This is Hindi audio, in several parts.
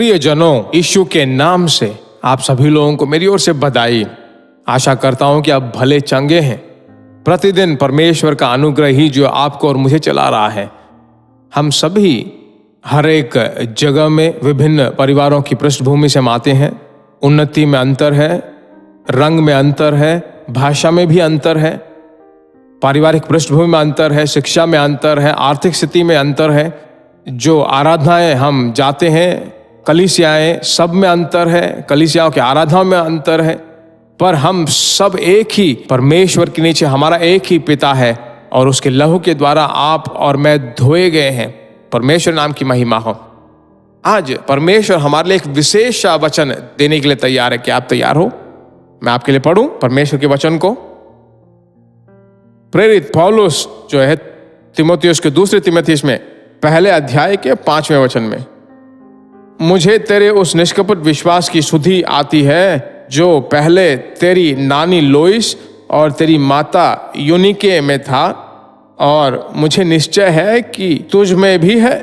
प्रियजनों, यीशु के नाम से आप सभी लोगों को मेरी ओर से बधाई। आशा करता हूं कि आप भले चंगे हैं। प्रतिदिन परमेश्वर का अनुग्रह ही जो आपको और मुझे चला रहा है। हम सभी हर एक जगह में विभिन्न परिवारों की पृष्ठभूमि से हम आते हैं। उन्नति में अंतर है, रंग में अंतर है, भाषा में भी अंतर है, पारिवारिक पृष्ठभूमि में अंतर है, शिक्षा में अंतर है, आर्थिक स्थिति में अंतर है। जो आराधनाएं हम जाते हैं, कलीसियाएं, सब में अंतर है, कलीसियाओं के आराधनाओं में अंतर है, पर हम सब एक ही परमेश्वर के नीचे हमारा एक ही पिता है और उसके लहू के द्वारा आप और मैं धोए गए हैं। परमेश्वर नाम की महिमा हो। आज परमेश्वर हमारे लिए एक विशेष वचन देने के लिए तैयार है। क्या आप तैयार हो? मैं आपके लिए पढ़ूं परमेश्वर के वचन को। प्रेरित पौलुस जो है तीमुथियुस के दूसरे तीमुथियुस में पहले अध्याय के 5वें वचन में, मुझे तेरे उस निष्कपट विश्वास की सुधि आती है जो पहले तेरी नानी लोइस और तेरी माता यूनिके में था, और मुझे निश्चय है कि तुझ में भी है।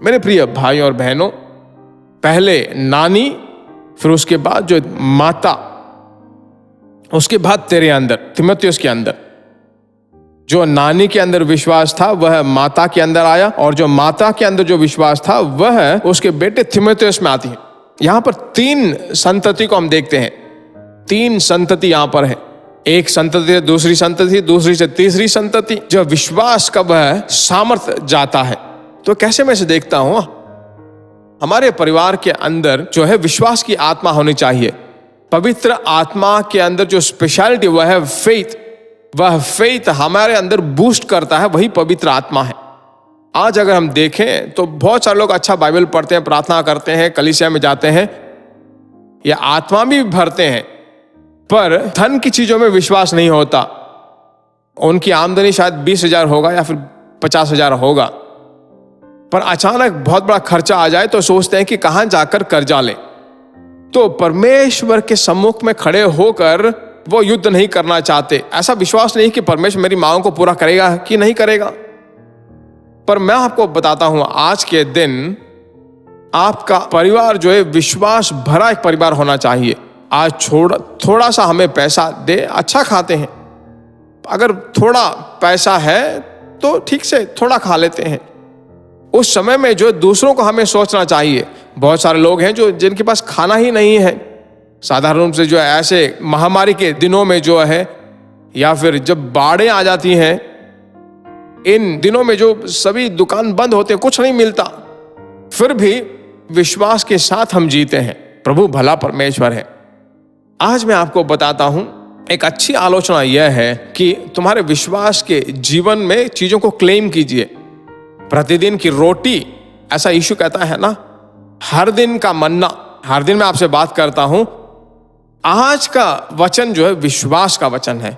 मेरे प्रिय भाई और बहनों, पहले नानी, फिर उसके बाद जो माता, उसके बाद तेरे अंदर, तीमुथियुस के अंदर जो नानी के अंदर विश्वास था वह माता के अंदर आया, और जो माता के अंदर जो विश्वास था वह उसके बेटे तीमुथियुस में आती है। यहां पर 3 संतति को हम देखते हैं। 3 संतति यहां पर है। एक संतति से दूसरी संतति, दूसरी से तीसरी संतति। जो विश्वास का वह सामर्थ्य जाता है। तो कैसे मैं इसे देखता हूं? हमारे परिवार के अंदर जो है विश्वास की आत्मा होनी चाहिए। पवित्र आत्मा के अंदर जो स्पेशलिटी वह है फेथ। वह फेथ हमारे अंदर बूस्ट करता है, वही पवित्र आत्मा है। आज अगर हम देखें तो बहुत सारे लोग अच्छा बाइबल पढ़ते हैं, प्रार्थना करते हैं, कलीसिया में जाते हैं, या आत्मा भी भरते हैं, पर धन की चीजों में विश्वास नहीं होता। उनकी आमदनी शायद 20,000 होगा या फिर 50,000 होगा, पर अचानक बहुत बड़ा खर्चा आ जाए तो सोचते हैं कि कहां जाकर कर्जा लें। तो परमेश्वर के सम्मुख में खड़े होकर वो युद्ध नहीं करना चाहते। ऐसा विश्वास नहीं कि परमेश्वर मेरी मांगों को पूरा करेगा कि नहीं करेगा। पर मैं आपको बताता हूं, आज के दिन आपका परिवार जो है विश्वास भरा एक परिवार होना चाहिए। आज थोड़ा सा हमें पैसा दे, अच्छा खाते हैं। अगर थोड़ा पैसा है तो ठीक से थोड़ा खा लेते हैं। उस समय में जो दूसरों को हमें सोचना चाहिए। बहुत सारे लोग हैं जो जिनके पास खाना ही नहीं है। साधारण रूप से जो है ऐसे महामारी के दिनों में जो है, या फिर जब बाढ़ें आ जाती हैं, इन दिनों में जो सभी दुकान बंद होते हैं, कुछ नहीं मिलता, फिर भी विश्वास के साथ हम जीते हैं। प्रभु भला परमेश्वर है। आज मैं आपको बताता हूं, एक अच्छी आलोचना यह है कि तुम्हारे विश्वास के जीवन में चीजों को क्लेम कीजिए। प्रतिदिन की रोटी, ऐसा यीशु कहता है ना, हर दिन का मन्ना। हर दिन मैं आपसे बात करता हूं। आज का वचन जो है विश्वास का वचन है।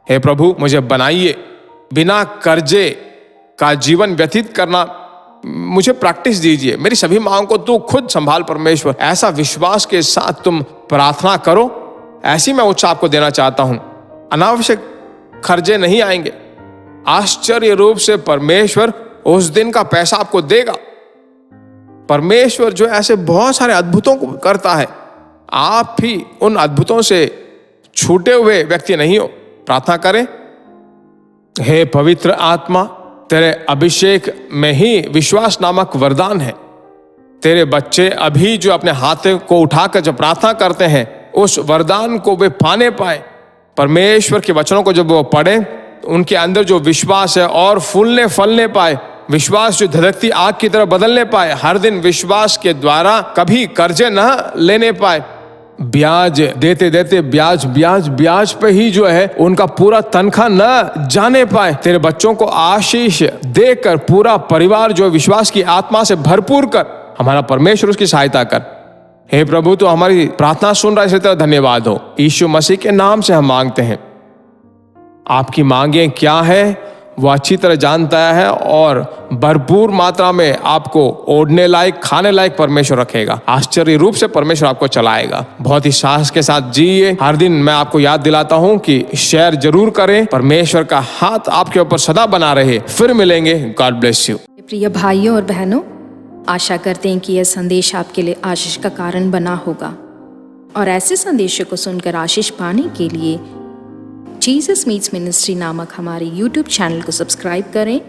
हे प्रभु, मुझे बनाइए, बिना कर्जे का जीवन व्यतीत करना मुझे प्रैक्टिस दीजिए। मेरी सभी मांगों को तू खुद संभाल परमेश्वर। ऐसा विश्वास के साथ तुम प्रार्थना करो। ऐसी मैं उच्च आपको देना चाहता हूं। अनावश्यक खर्चे नहीं आएंगे। आश्चर्य रूप से परमेश्वर उस दिन का पैसा आपको देगा। परमेश्वर जो ऐसे बहुत सारे अद्भुतों को करता है। आप भी उन अद्भुतों से छूटे हुए व्यक्ति नहीं हो। प्रार्थना करें। हे पवित्र आत्मा, तेरे अभिषेक में ही विश्वास नामक वरदान है। तेरे बच्चे अभी जो अपने हाथ को उठाकर जब प्रार्थना करते हैं, उस वरदान को वे पाने पाए। परमेश्वर के वचनों को जब वो पढ़े, उनके अंदर जो विश्वास है और फूलने फलने पाए। विश्वास जो धधकती आग की तरह बदलने पाए। हर दिन विश्वास के द्वारा कभी कर्जे न लेने पाए। ब्याज देते देते ब्याज पे ही जो है उनका पूरा तनख्वाह न जाने पाए। तेरे बच्चों को आशीष देकर पूरा परिवार जो विश्वास की आत्मा से भरपूर कर। हमारा परमेश्वर उसकी सहायता कर। हे प्रभु, तो हमारी प्रार्थना सुन रहा है, इसी तरह धन्यवाद हो। यीशु मसीह के नाम से हम मांगते हैं। आपकी मांगे क्या है वो अच्छी तरह जानता है, और भरपूर मात्रा में आपको ओढ़ने लायक, खाने लायक परमेश्वर रखेगा। आश्चर्य रूप से परमेश्वर आपको चलाएगा। बहुत ही साहस के साथ जिए। हर दिन मैं आपको याद दिलाता हूं कि शेयर जरूर करें। परमेश्वर का हाथ आपके ऊपर सदा बना रहे। फिर मिलेंगे। God bless you. प्रिय भाइयों और बहनों, आशा करते हैं कि यह संदेश आपके लिए आशीष का कारण बना होगा और ऐसे संदेशों को सुनकर आशीष पाने के लिए जीसस मीट्स मिनिस्ट्री नामक हमारे YouTube चैनल को सब्सक्राइब करें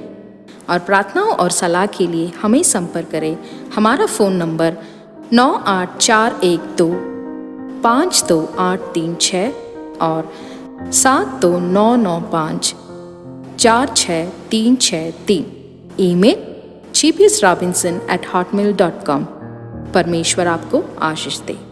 और प्रार्थनाओं और सलाह के लिए हमें संपर्क करें। हमारा फ़ोन नंबर 9841252836 और 7299546363। Email gbsrobinson@hotmail.com। परमेश्वर आपको आशीष दे।